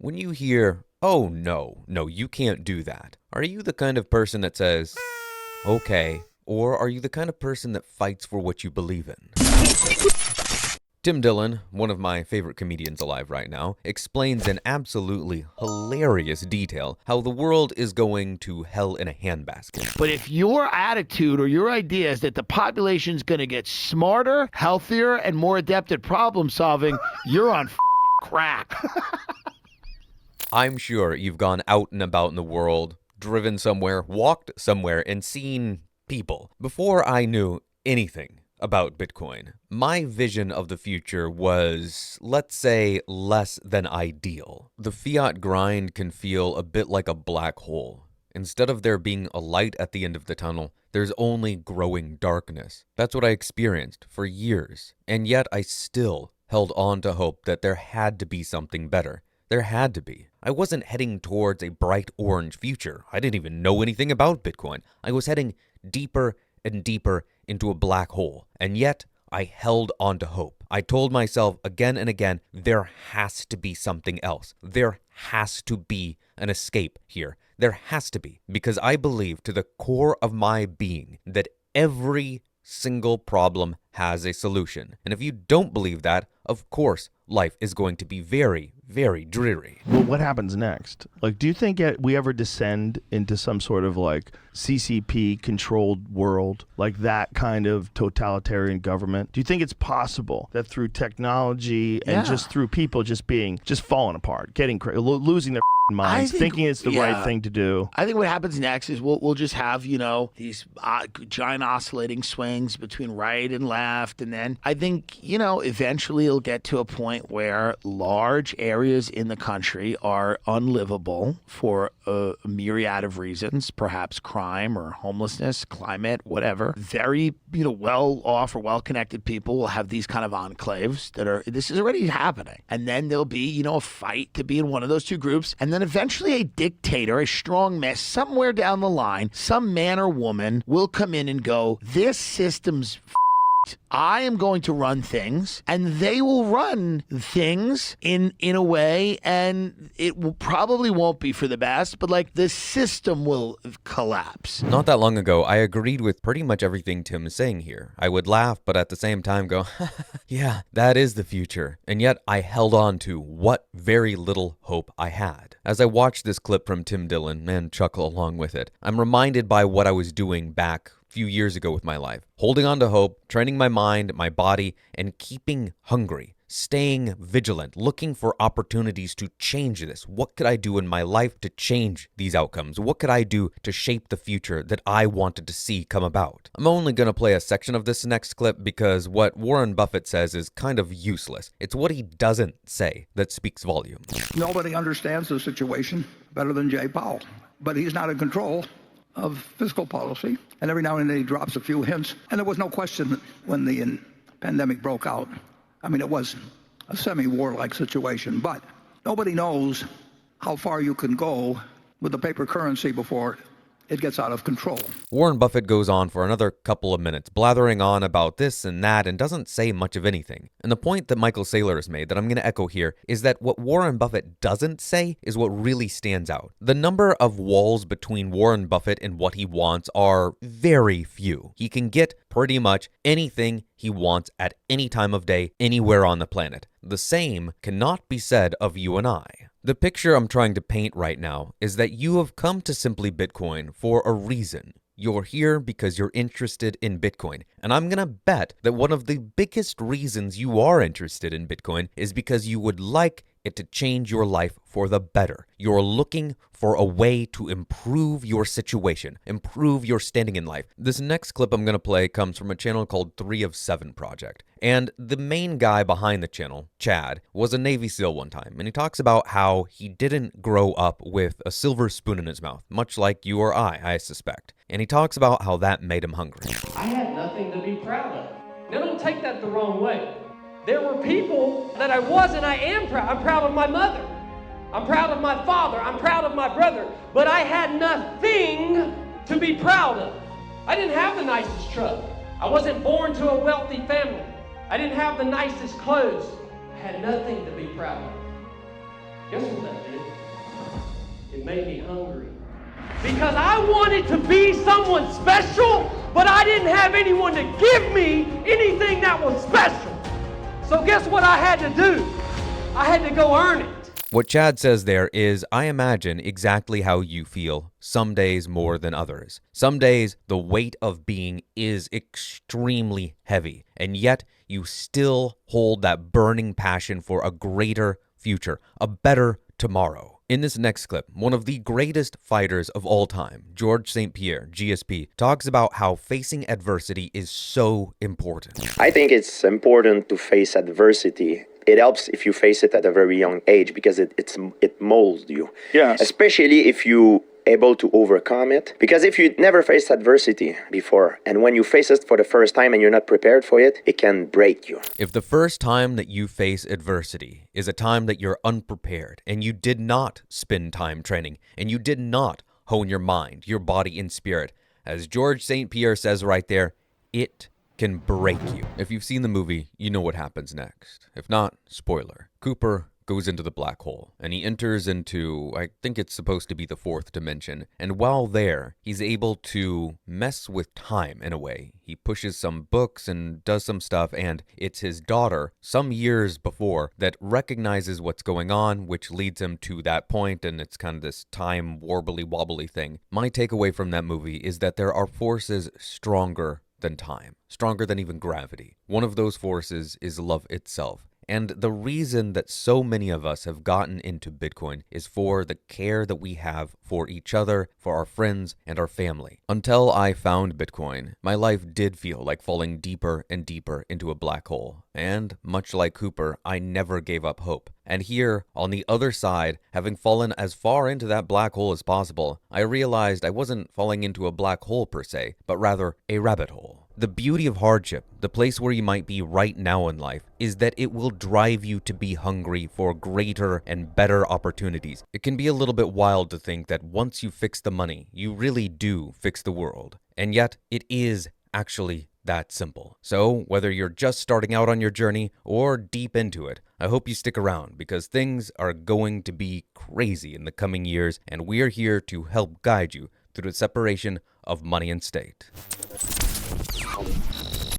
When you hear, oh no, you can't do that, are you the kind of person that says, okay, or are you the kind of person that fights for what you believe in? Tim Dillon, one of my favorite comedians alive right now, explains in absolutely hilarious detail how the world is going to hell in a handbasket. But if your attitude or your idea is that the population's going to get smarter, healthier, and more adept at problem solving, you're on fucking crack. I'm sure you've gone out and about in the world, driven somewhere, walked somewhere, and seen people. Before I knew anything about Bitcoin, my vision of the future was, let's say, less than ideal. The fiat grind can feel a bit like a black hole. Instead of there being a light at the end of the tunnel, there's only growing darkness. That's what I experienced for years. And yet I still held on to hope that there had to be something better. There had to be. I wasn't heading towards a bright orange future. I didn't even know anything about Bitcoin. I was heading deeper and deeper into a black hole. And yet, I held on to hope. I told myself again and again, there has to be something else. There has to be an escape here. There has to be. Because I believe to the core of my being that every single problem has a solution. And if you don't believe that, of course, life is going to be very, very dreary. Well, what happens next? Like, do you think we ever descend into some sort of like CCP controlled world, like that kind of totalitarian government? Do you think it's possible that through technology and just through people just falling apart, getting losing their minds, thinking it's the right thing to do? I think what happens next is we'll just have, these giant oscillating swings between right and left. And then I think, eventually it'll get to a point where large areas in the country are unlivable for a myriad of reasons, perhaps crime or homelessness, climate, whatever. Very, well-off or well-connected people will have these kind of enclaves this is already happening. And then there'll be, a fight to be in one of those two groups. And then eventually a dictator, a strong man, somewhere down the line, some man or woman will come in and go, this system's I am going to run things, and they will run things in a way, and it probably won't be for the best, but like the system will collapse. Not that long ago, I agreed with pretty much everything Tim is saying here. I would laugh, but at the same time go, yeah, that is the future. And yet I held on to what very little hope I had. As I watched this clip from Tim Dillon and chuckle along with it, I'm reminded by what I was doing back few years ago with my life, holding on to hope, training my mind, my body, and keeping hungry, staying vigilant, looking for opportunities to change this. What could I do in my life to change these outcomes? What could I do to shape the future that I wanted to see come about? I'm only going to play a section of this next clip because what Warren Buffett says is kind of useless. It's what he doesn't say that speaks volumes. Nobody understands the situation better than Jay Powell, but he's not in control of fiscal policy, and every now and then he drops a few hints. And there was no question that when the pandemic broke out, it was a semi-war-like situation, but nobody knows how far you can go with the paper currency before it gets out of control. Warren Buffett goes on for another couple of minutes, blathering on about this and that, and doesn't say much of anything. And the point that Michael Saylor has made that I'm going to echo here is that what Warren Buffett doesn't say is what really stands out. The number of walls between Warren Buffett and what he wants are very few. He can get pretty much anything he wants at any time of day, anywhere on the planet. The same cannot be said of you and I. The picture I'm trying to paint right now is that you have come to Simply Bitcoin for a reason. You're here because you're interested in Bitcoin. And I'm going to bet that one of the biggest reasons you are interested in Bitcoin is because you would like it to change your life for the better. You're looking for a way to improve your situation, improve your standing in life. This next clip I'm going to play comes from a channel called 3 of 7 Project. And the main guy behind the channel, Chad, was a Navy SEAL one time. And he talks about how he didn't grow up with a silver spoon in his mouth, much like you or I suspect. And he talks about how that made him hungry. I had nothing to be proud of. Now don't take that the wrong way. There were people that I was and I am proud. I'm proud of my mother. I'm proud of my father. I'm proud of my brother. But I had nothing to be proud of. I didn't have the nicest truck. I wasn't born to a wealthy family. I didn't have the nicest clothes. I had nothing to be proud of. Guess what that did? It made me hungry. Because I wanted to be someone special, but I didn't have anyone to give me anything that was special. So guess what I had to do? I had to go earn it. What Chad says there is, I imagine exactly how you feel, some days more than others. Some days, the weight of being is extremely heavy, and yet you still hold that burning passion for a greater future, a better tomorrow. In this next clip, one of the greatest fighters of all time, George St. Pierre, GSP, talks about how facing adversity is so important. I think it's important to face adversity. It helps if you face it at a very young age because it molds you. Yes. Especially if you able to overcome it. Because if you never faced adversity before, and when you face it for the first time and you're not prepared for it, it can break you. If the first time that you face adversity is a time that you're unprepared and you did not spend time training and you did not hone your mind, your body, and spirit, as George St. Pierre says right there, it can break you. If you've seen the movie, you know what happens next. If not, spoiler. Cooper goes into the black hole, and he enters into, I think it's supposed to be the fourth dimension, and while there, he's able to mess with time in a way. He pushes some books and does some stuff, and it's his daughter, some years before, that recognizes what's going on, which leads him to that point, and it's kind of this time warbly-wobbly thing. My takeaway from that movie is that there are forces stronger than time, stronger than even gravity. One of those forces is love itself. And the reason that so many of us have gotten into Bitcoin is for the care that we have for each other, for our friends, and our family. Until I found Bitcoin, my life did feel like falling deeper and deeper into a black hole. And much like Cooper, I never gave up hope. And here, on the other side, having fallen as far into that black hole as possible, I realized I wasn't falling into a black hole per se, but rather a rabbit hole. The beauty of hardship, the place where you might be right now in life, is that it will drive you to be hungry for greater and better opportunities. It can be a little bit wild to think that once you fix the money, you really do fix the world. And yet, it is actually that simple. So, whether you're just starting out on your journey or deep into it, I hope you stick around because things are going to be crazy in the coming years, and we're here to help guide you through the separation of money and state.